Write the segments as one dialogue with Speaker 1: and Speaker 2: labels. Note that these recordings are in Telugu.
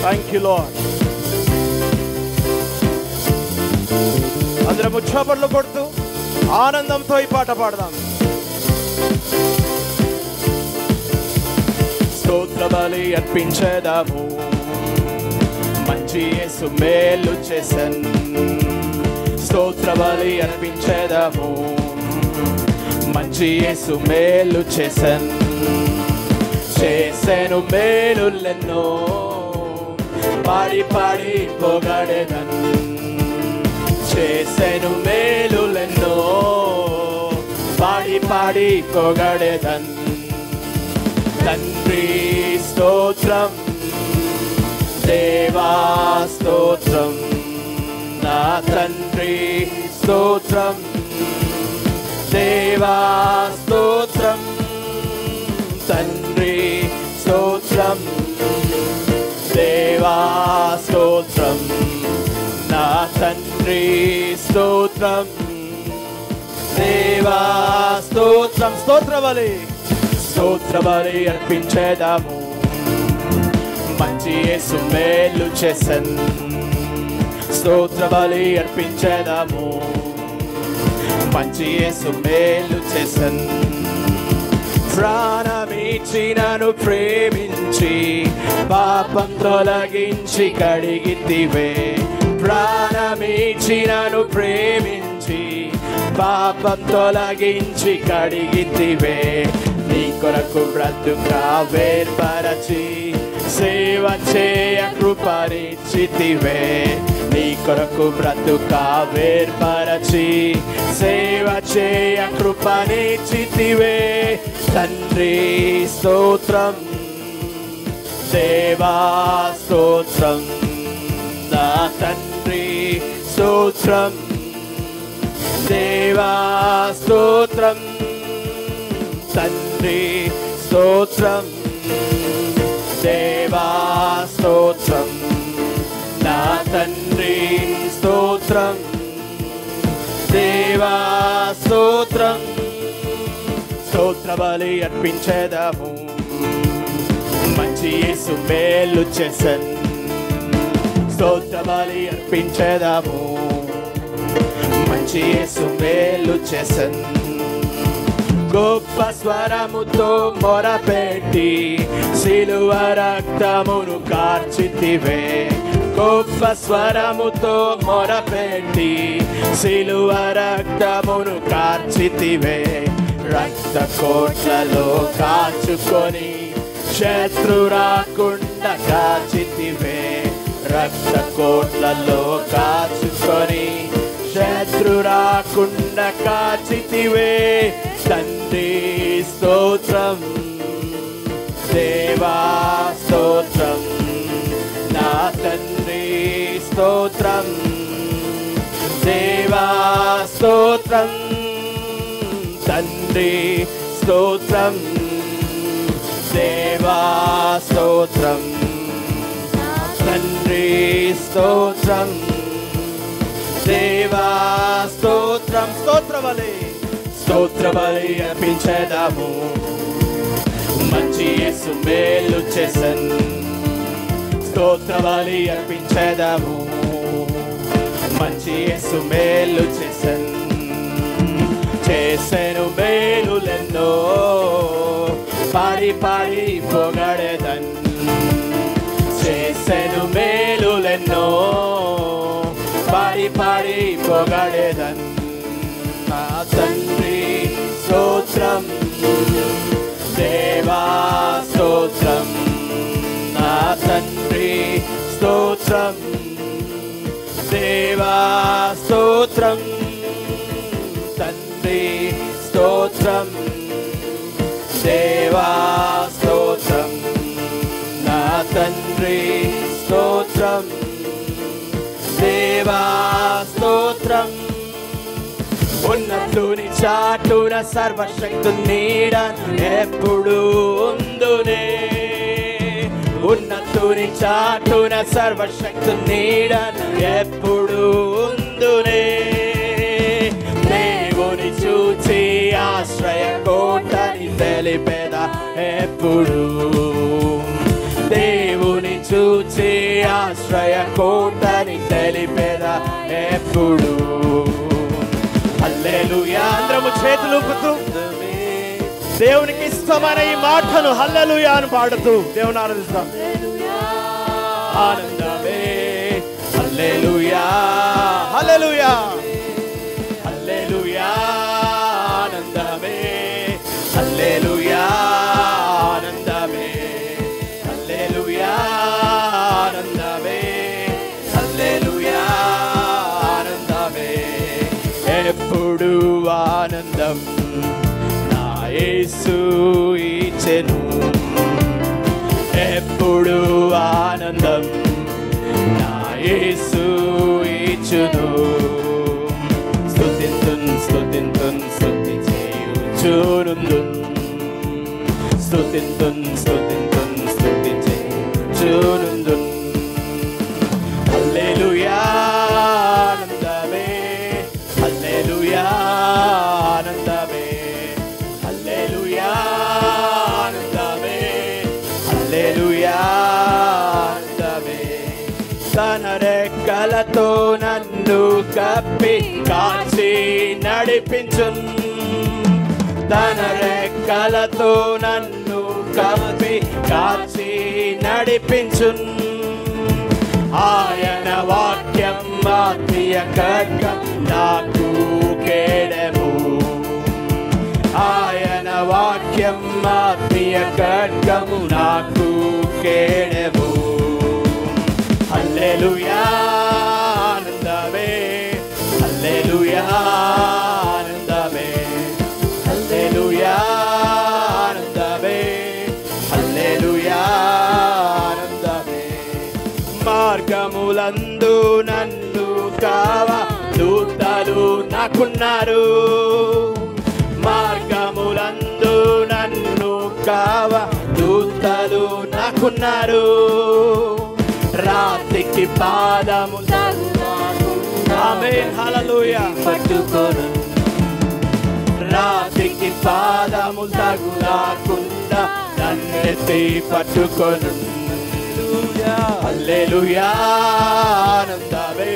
Speaker 1: Thank you lord. అందరము చప్పట్లు కొడుతూ ఆనందంతో ఈ పాట పాడదాం. స్తోత్ర బలి అర్పించేదాము, మంచి యేసు మేలు చేసెన్. స్తోత్ర బలి అర్పించేదాము, మంచి యేసు మేలు చేసెన్. చేసెను మేలులెన్నో, పాడి పాడి పొగడెదన్. చేసెను మేలులెన్నో, పాడి పాడి పొగడెదన్. తండ్రి స్తోత్రం, దేవా స్తోత్రం, నా తండ్రి స్తోత్రం, దేవా స్తోత్రం. తండ్రి స్తోత్రం, దేవా స్తోత్రం, నా తండ్రి స్తోత్రం, దేవా స్తోత్రం. స్తోత్ర బలి, స్తోత్ర బలి అర్పించేదాము, మంచి యేసు మేలు చేసెన్. స్తోత్ర బలి అర్పించేదాము, మంచి యేసు మేలు చేసెన్. ప్రాణమిచ్చి నన్ను ప్రేమించి, పాపం తొలగించి కడిగితివే. ప్రాణమిచ్చి నన్ను ప్రేమించి, పాపం తొలగించి కడిగితివే. నీ కొరకు బ్రతుకా వేర్పరచి, సేవ చేయ కృపనిచ్చితివే. నీ కొరకు బ్రతుకా వేర్పరచి, సేవ చేయ కృపనిచ్చితివే. తండ్రి స్తోత్రం, దేవా స్తోత్రం, నా తండ్రి స్తోత్రం, దేవా స్తోత్రం. తండ్రి స్తోత్రం, దేవా స్తోత్రం, నా తండ్రి స్తోత్రం, దేవా స్తోత్రం. స్తోత్ర బలి అర్పించేదాము, మంచి యేసు మేలు చేసెన్. స్తోత్ర బలి అర్పించేదాము, మంచి యేసు మేలు చేసెన్. గొప్ప స్వరముతో మొరపెట్టి, సిలువ రక్తమును కార్చితివే. గొప్ప స్వరముతో మొరపెట్టి, సిలువ రక్తమును కార్చితివే. రక్త కోట్లలో కాచుకొని, శత్రు రాకుండా కాచితివే. రక్త కోట్లలో కాచుకొని, శత్రు రాకుండా కాచితివే. తండ్రి స్తోత్రం, దేవా స్తోత్రం, నా తండ్రి స్తోత్రం, దేవా స్తోత్రం. తండ్రి స్తోత్రం, దేవా స్తోత్రం, తండ్రి స్తోత్రం, దేవా స్తోత్రం. స్తోత్ర బలి, స్తోత్ర బలి అర్పించేదాము, మంచి యేసు మేలు చేసెన్. స్తోత్ర బలి అర్పించేదాము, మంచి యేసు మేలు చేసెన్. చేసెను మేలులెన్నో, పాడి పాడి పొగడెదన్. చేసెను మేలులెన్నో, పాడి పాడి పొగడెదన్. నా తండ్రి స్తోత్రం, దేవా స్తోత్రం, నా తండ్రి స్తోత్రం, దేవా స్తోత్రం. తండ్రి స్తోత్రం, దేవా స్తోత్రం, నా తండ్రి స్తోత్రం, దేవా స్తోత్రం. ఉన్నతుని చాటున సర్వశక్తు నీడను ఎప్పుడు ఉందునే. ఉన్నతుని చాటున సర్వశక్తు నీడను ఎప్పుడు ఉందునే. దేవుని చూచి ఆశ్రయ కోటని తెలిపేదా ఎప్పుడు. దేవుని చూచి ఆశ్రయ కోటని తెలిపేదా ఎప్పుడు. హల్లెలూయా. అందరము చేతులు ఊపుతూ దేవునికి ఇష్టమైన ఈ మాటను హల్లెలూయా అని పాడుతూ దేవుని ఆరాధిస్తాం. ఆనందమే హల్లెలూయా హల్లెలూయా హల్లెలూయా ఆనందమే హల్లెలూయా ఆనందమే హల్లెలూయా ఆనందమే హల్లెలూయా ఆనందమే. ఎప్పుడు ఆనందం నా యేసు ఇచ్చెను, ఎప్పుడు ఆనందం నా యేసు ఇచ్చును. స్తుతింతున్ స్తుతింతున్ స్తుతి చేయుచునుందున్, స్తుతింతున్ స్తుతింతున్ స్తుతి చేయుచునుందున్. హల్లెలూయా ఆనందమే హల్లెలూయా ఆనందమే హల్లెలూయా ఆనందమే హల్లెలూయా ఆనందమే. తన రెక్కలతో నన్ను కప్పి కాచి నడిపించున్, తన రెక్కలతో నన్ను కప్పి కాచి నడిపించున్. ఆయన వాక్యం ఆత్మీయ ఖడ్గం నాకు కేడము, ఆయన వాక్యం ఆత్మీయ ఖడ్గము నాకు కేడము. హల్లెలూయా ఆనందమే హల్లెలూయా ఆనందమే హల్లెలూయా ఆనందమే హల్లెలూయా ఆనందమే. మార్గములందు నన్ను కావా దూతలు నాకున్నారు, మార్గములందు నన్ను కావా దూతలు నాకున్నారు. రాత్రికి పాదము ఆమేన్ హల్లెలూయా పట్టుకొను, రాత్రికి పాదము తగులాకుండా నన్నెత్తి పట్టుకొను. హల్లెలూయా ఆనందమే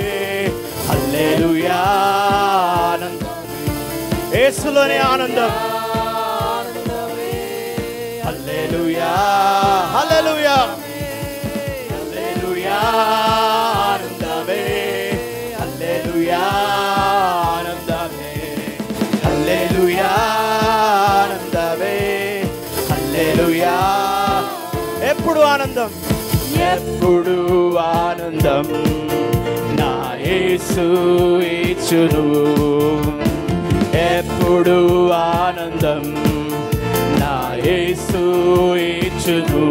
Speaker 1: హల్లెలూయా ఆనందం, యేసులోనే ఆనందం. హల్లెలూయా హల్లెలూయా హల్లెలూయా ఆనందమే హల్లెలూయా ఆనందమే హల్లెలూయా ఆనందమే హల్లెలూయా. ఎప్పుడు ఆనందం ఎప్పుడు ఆనందం నా యేసు ఇచ్చును, ఎప్పుడు ఆనందం నా యేసు ఇచ్చును.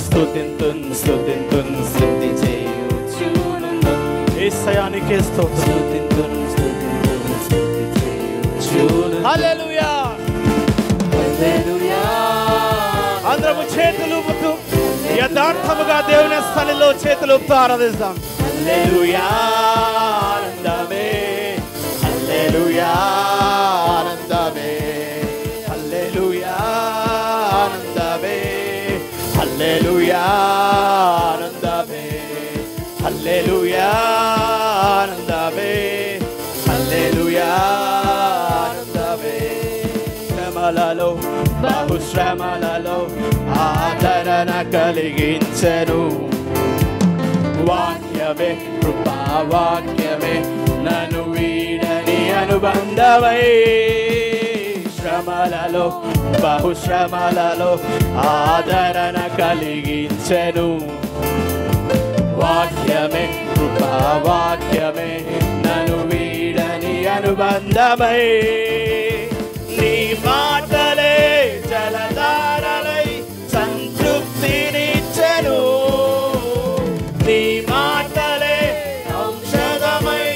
Speaker 1: స్తుతింతున్ స్తుతింతున్ స్తుతి చేయుచును, యేసయ్యానికే స్తోత్రం. స్తుతింతున్ స్తుతింతున్ స్తుతి చేయుచును. హల్లెలూయా హల్లెలూయా. అందరము చేతులు ఊపుతూ యథార్థముగా దేవుని స్థలిలో చేతులు ఊపుతూ ఆరాధిస్తాం. హల్లెలూయా ఆనందమే హల్లెలూయా ఆనందమే హల్లెలూయా ఆనందమే హల్లెలూయా ఆనందమే హల్లెలూయా ఆనందమే హల్లెలూయా ఆనందమే. శ్రమలలో బహుశ్రమలలో ఆదరణ కలిగించెను, వాక్యమే కృపావాక్యమే నన్ను వీడని అనుబంధమై. శ్రమలలో బహుశ్రమలలో ఆదరణ కలిగించెను, వాక్యమే కృపావాక్యమే నన్ను వీడని అనుబంధమై. నీ మాటలే జలధారలై సంతృప్తినిచ్చెను, నీ మాటలే ఔషధమై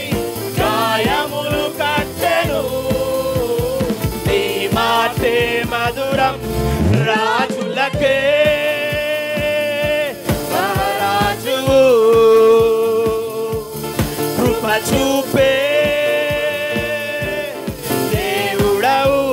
Speaker 1: గాయములు కట్టెను. నీ మాటే మధురం రాజులకే మహారాజు కృప చూపే దేవుడవు.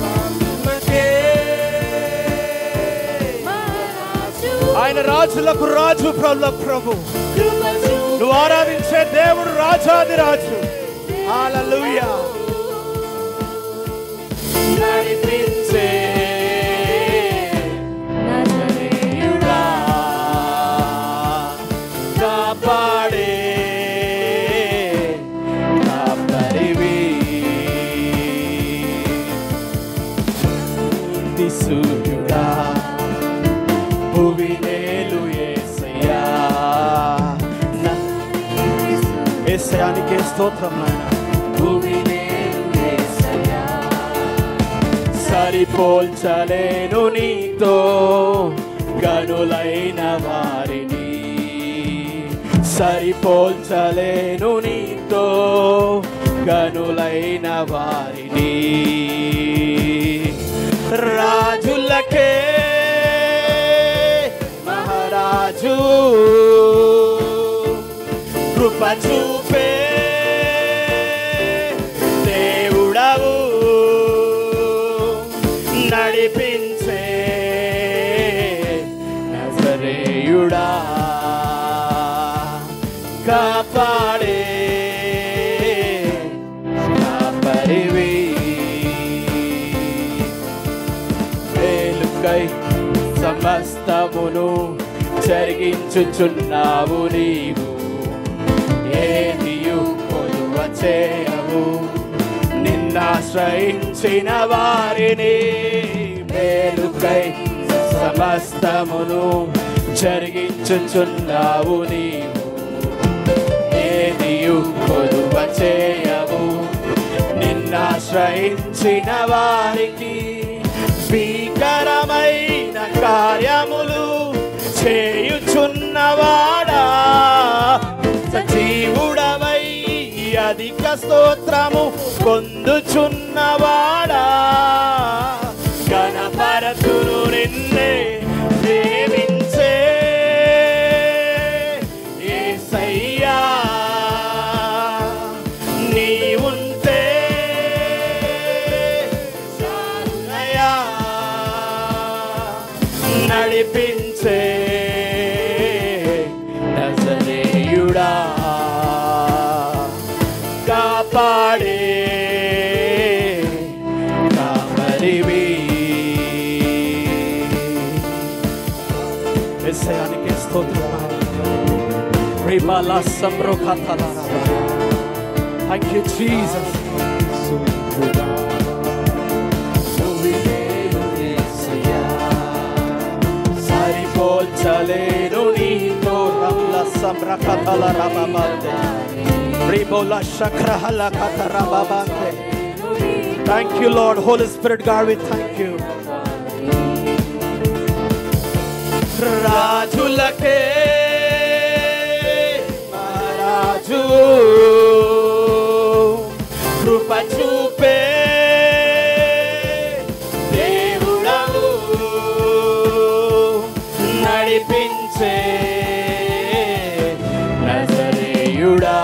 Speaker 1: మహిమకే ఆయన రాజులకు రాజు, ప్రభులకు ప్రభు. నువ్వు ఆరాధించే దేవుడు రాజాది రాజు. హల్లెలూయా. నడిపించే నజరేయుడా, కాపాడే కాపరివి, సూర్యుడా భువినేలు యేసయ్యా. యేసయ్యానికే స్తోత్రం నాయనా. భువినేలు యేసయ్యా, సరిపోల్చలేను నీతో గనులైన వారిని, సరిపోల్చలేను నీతో గనులైన వారిని. రాజులకే మహారాజు, కృప చూపే దేవుడవు, నడిపించే నజరేయుడా, కాపాడే కాపరివి, వేలుకై సమస్తమును జరిగించుచున్నావు నీవు, ఏదియు కొలువ చేయవు నిన్నాశ్రయించిన వారిని. మేలుకై సమస్తమును జరిగించుచున్నావు నీవు, ఏదియు కొలువ చేయవు నిన్నాశ్రయించిన వారికి. భీకరమైన కార్యములు చేయుచున్నవాడా, సజీవుడవై అధిక స్తోత్రము పొందుచున్నవాడా, గణపరతును నిన్నే ప్రేమించే యేసయ్యా. నీవుంటే చాలునయ్యా, నడిపించే నజరేయుడా, కాపాడే కాపరివి. యేసయ్యానికే స్తోత్రం. రిబాలా సంబ్రోఖాతలా. Thank you Jesus. సరిపోల్చలేను నీతో రమ్లా సంబ్రఖాతలా రబాబాందే, రిబోలా శక్రహలా ఖతరబాబాందే. Thank you Lord. Holy Spirit God, we thank you. రాజులకే మహారాజు, కృప చూపే దేవుడవు, నడిపించే నజరేయుడా,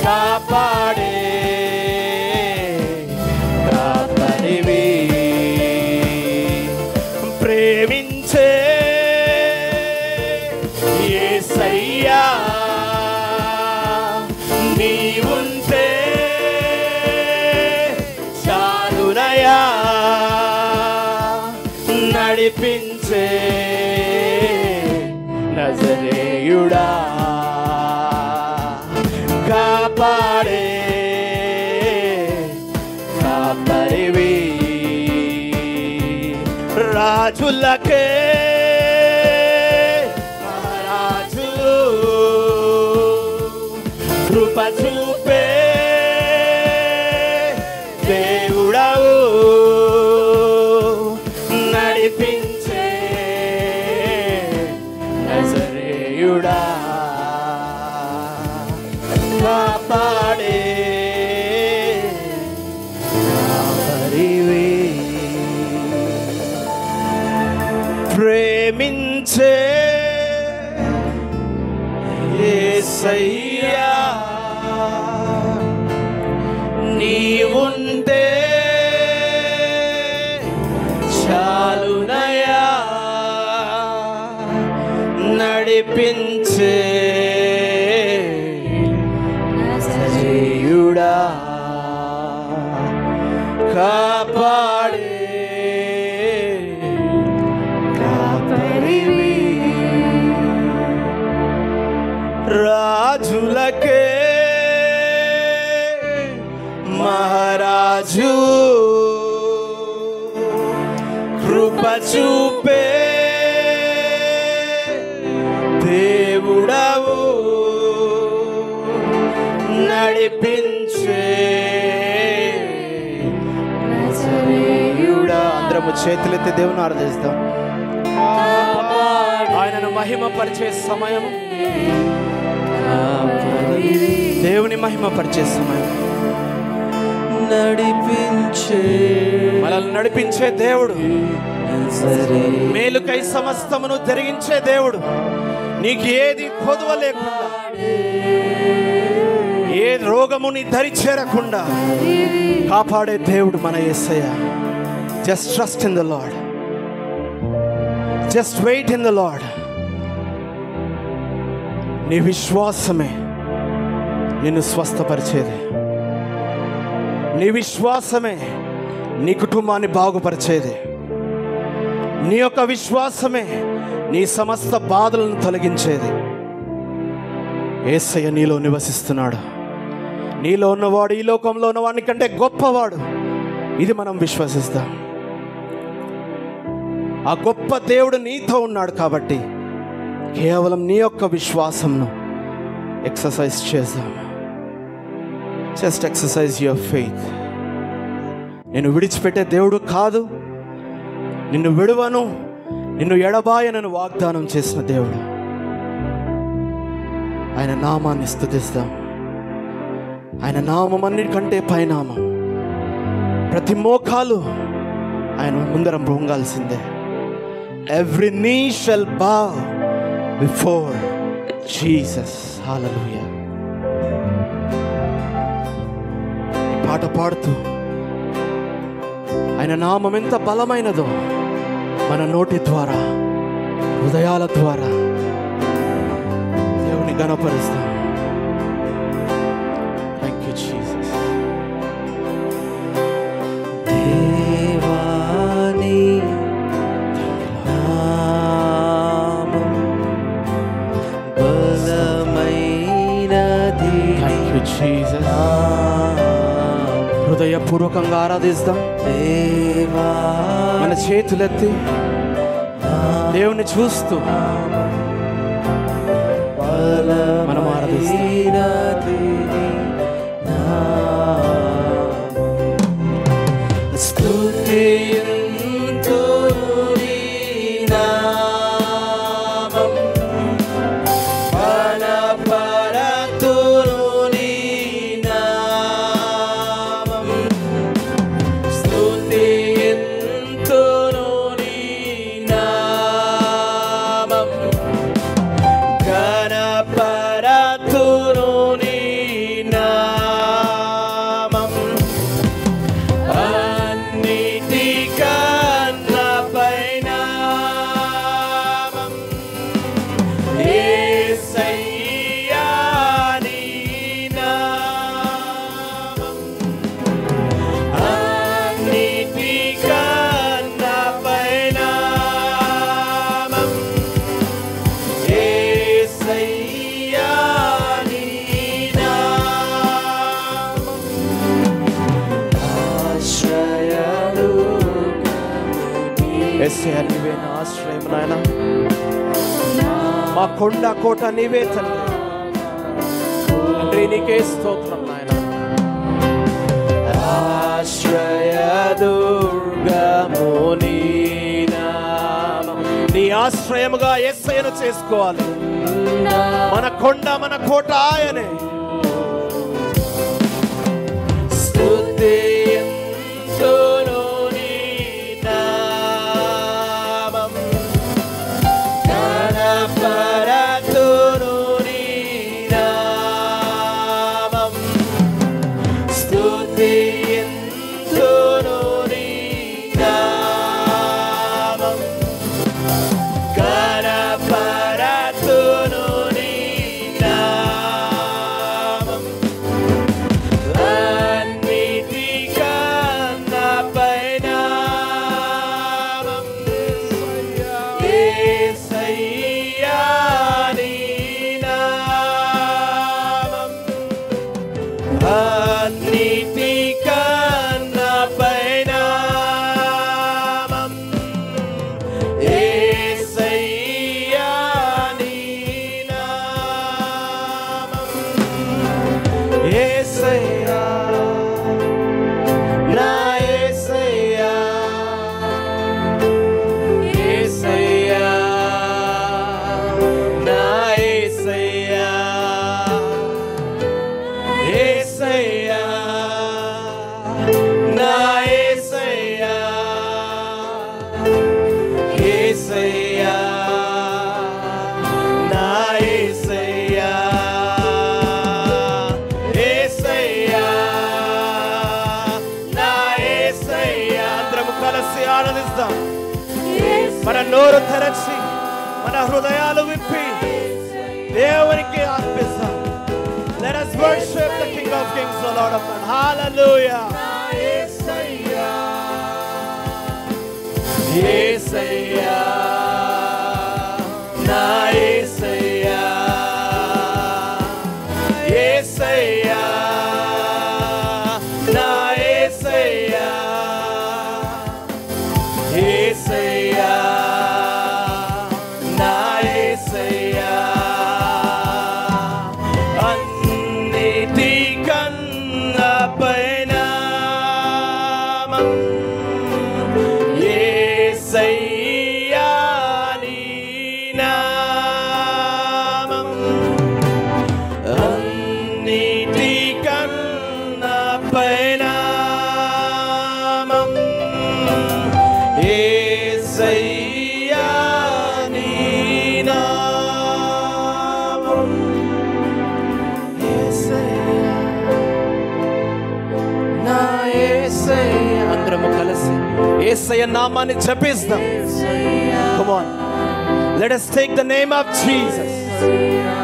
Speaker 1: కాపాడే కాపరివి, ప్రేమించే యేసయ్యా. నీవుంటే చాలునయ్యా, నడిపించే నజరేయుడా, కాపాడే కాపరివి. రాజులకే మహారాజు, కృప చూపే దేవుడవు, నడిపించే నజరేయుడా, కాపాడే కాపరివి, ప్రేమించే యేసయ్యా. నీవుంటే చాలునయా నడిపించే సజీయుడా కాపాడే కాపరివి రాజులకే మహారాజు కృప చూపే దేవుడవు నడిపించే నజరేయుడా. అందరము చేతులెత్తి దేవుని ఆరాధిస్తాం. ఆయనను మహిమపరిచే సమయం, దేవుని మహిమపరిచే సమయం. నడిపించే మనల్ని నడిపించే దేవుడు, మేలుకై సమస్తమును జరిగించే దేవుడు, నీకు ఏది కొదువ లేకుండా, ఏ రోగముని దరి చేరకుండా కాపాడే దేవుడు మన Yesayya. Just trust in the lord, just wait in the lord. నీ విశ్వాసమే నిన్ను స్వస్థపరిచేది, నీ విశ్వాసమే నీ కుటుంబాన్ని బాగుపరిచేది, నీ యొక్క విశ్వాసమే నీ సమస్త బాధలను తొలగించేది. యేసయ్య నీలో నివసిస్తున్నాడు. నీలో ఉన్నవాడు ఈ లోకంలో ఉన్నవాడి కంటే గొప్పవాడు. ఇది మనం విశ్వసిస్తాం. ఆ గొప్ప దేవుడు నీతో ఉన్నాడు కాబట్టి కేవలం నీ యొక్క విశ్వాసంను ఎక్సర్సైజ్ చేద్దాం. Just exercise your faith. నేను విడిచిపెట్టే దేవుడు కాదు, నిన్ను విడువను, నిన్ను ఎడబాయనను వాగ్దానం చేసిన దేవుడు. ఆయన నామాన్ని స్తుతిస్తాం. ఆయన నామం అన్నిటికంటే పైనామం. ప్రతి మోకాలు ఆయన ముందర మృంగాల్సిందే. Every knee shall bow before Jesus. Hallelujah. ఈ పాట పాడుతూ ఆయన నామం ఎంత బలమైనదో మన నోటి ద్వారా, హృదయాల ద్వారా దేవుని ఘనపరుస్తాం. Thank you Jesus. దేవాని నామం బలమైనది. Thank you Jesus. హృదయపూర్వకంగా ఆరాధిస్తాం. దేవా మన చేతులెత్తి దేవుని చూస్తూ మనం ఆరాధిస్తాం. స్తుతియంతు నీ నామం, బలపరతును నీ నామం, స్తుతియంతును నీ నామం, ఘనపరతును నీ నామం, అన్నిటికన్నా పైనామం, యేసయ్యా నీ నామం, అన్నిటికన్నా పైనామం, యేసయ్యా నీ నామం. ఆశ్రయడు యేసయ్యా, నీవే నా ఆశ్రయం నాయనా. మా కొండ కోట నీవే తండ్రి. తండ్రి నీకే స్తోత్రం నాయనా. ఆశ్రయదుర్గము నీ నామం. నీ ఆశ్రయముగా యేసయ్యను చేసుకోవాలి. మన కొండ మన కోట ఆయనే. స్తుతియంతును నీ నామం, ఘనపరతును నీ నామం, స్తుతి యేసయ్యా నా యేసయ్యా యేసయ్యా నా యేసయ్యా అందరం కలిసి ఆనందిస్తాం మన నోరు తెరచి మన హృదయాలు విప్పి దేవునికి అర్పిస్తాం. Let us worship the King of Kings, the Lord of Lords. Hallelujah. Yesaya, Yesaya, na Yesaya, Yesaya, na Yesaya, Yesaya, na Yesaya. యేసయ్య నామాన్ని జపిస్తాం. Come on, let us take the name of Jesus.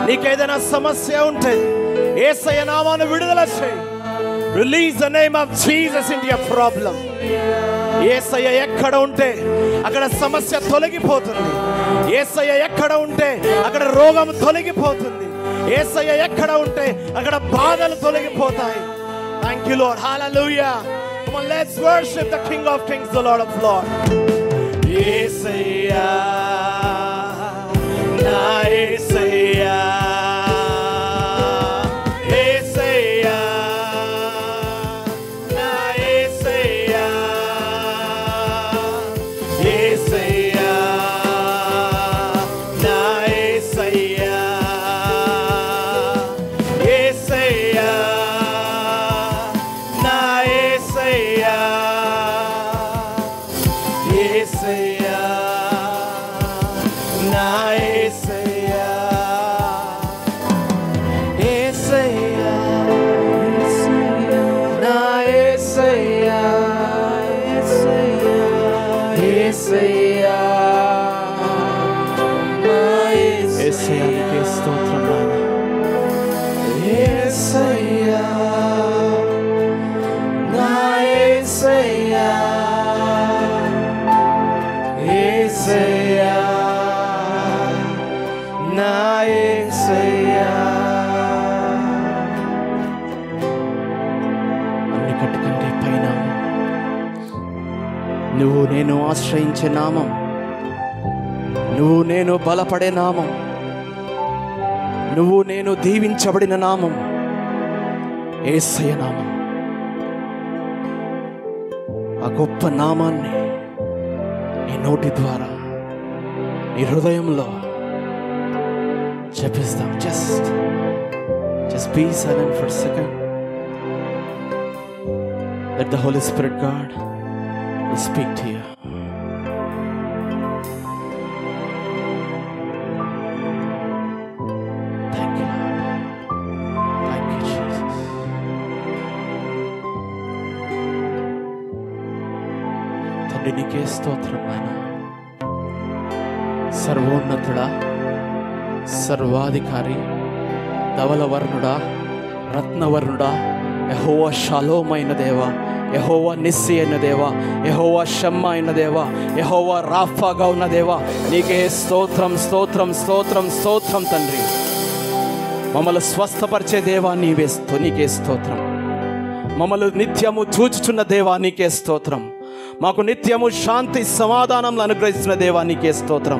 Speaker 1: నీకేదైనా సమస్య ఉంటే యేసయ్య నామాన్ని విడుదల చేయి. Release the name of Jesus into your problem. యేసయ్య ఎక్కడ ఉంటే అక్కడ సమస్య తొలగిపోతుంది. యేసయ్య ఎక్కడ ఉంటే అక్కడ రోగం తొలగిపోతుంది. యేసయ్య ఎక్కడ ఉంటే అక్కడ బాధలు తొలగిపోతాయి. Thank you, Lord. Hallelujah. Come on, let's worship the King of Kings, the Lord of Lords. Yesaya, na Yesaya, Yesaya, na Yesaya, Yesaya, na Yesaya, Yesaya. అన్నిటికంటే పైన నువ్వు నేను ఆశ్రయించే నామం, నువ్వు నేను బలపడే నామం, నువ్వు నేను దీవించబడిన నామం యేసయ్య నామం. ఆ గొప్ప నామాన్ని నీ నోటి ద్వారా నీ హృదయంలో జపిస్తాం. Just be silent for a second. Let the Holy Spirit God will speak to you. Thank you, Lord. Thank you, Jesus. తండ్రి నీకే స్తోత్రం నాయనా. సర్వోన్నతుడా, సర్వాధికారి, ధవలవర్ణుడా, రత్నవర్ణుడా, యెహోవా షాలోమ్ అయిన దేవా, యెహోవా నిస్సి అయిన దేవా, యెహోవా షమ్మా అయిన దేవా, యెహోవా రాఫాగా ఉన్న దేవా, నీకే స్తోత్రం స్తోత్రం స్తోత్రం స్తోత్రం తండ్రి. మమ్మల్ని స్వస్థపరిచే దేవా నీకే స్తోత్రం. మమ్మల్ని నిత్యము చూచుచున్న దేవా నీకే స్తోత్రం. మాకు నిత్యము శాంతి సమాధానం అనుగ్రహిస్తున్న దేవా నీకే స్తోత్రం.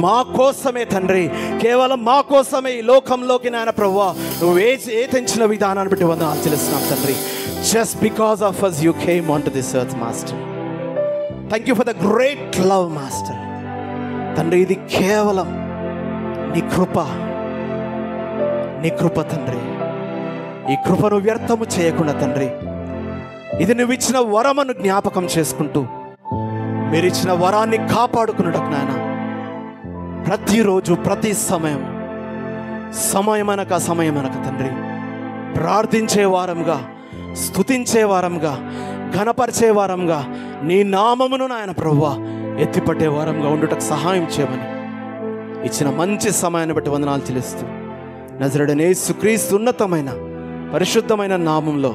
Speaker 1: మా కోసమే తండ్రి, కేవలం మా కోసమే ఈ లోకంలోకి నాయన ప్రభువా నువ్వు ఏ తెంచిన విధానాన్ని బట్టి వందనాలు చెల్లిస్తున్నాం తండ్రి. Just because of us you came onto this earth, Master. Thank you for the great love, Master. తండ్రి ఇది కేవలం నీ కృప తండ్రి. ఈ కృపను వ్యర్థము చేయకుండా తండ్రి, ఇది నువ్వు ఇచ్చిన వరమును జ్ఞాపకం చేసుకుంటూ మీరు ఇచ్చిన వరాన్ని కాపాడుకున్నటకు నాయన ప్రతిరోజు ప్రతి సమయమనక తండ్రి ప్రార్థించే వారంగా, స్తుతించే వారంగా, ఘనపరిచే వారంగా, నీ నామమును నాయన ప్రభువా ఎత్తిపట్టే వారంగా ఉండుటకు సహాయం చేయమని ఇచ్చిన మంచి సమయాన్ని బట్టి వందనాలు చెల్లిస్తూ నజరేయుడైన యేసుక్రీస్తు ఉన్నతమైన పరిశుద్ధమైన నామంలో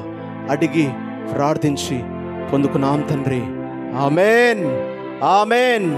Speaker 1: అడిగి ప్రార్థించి పొందుకున్నాం తండ్రి. ఆమేన్, ఆమేన్.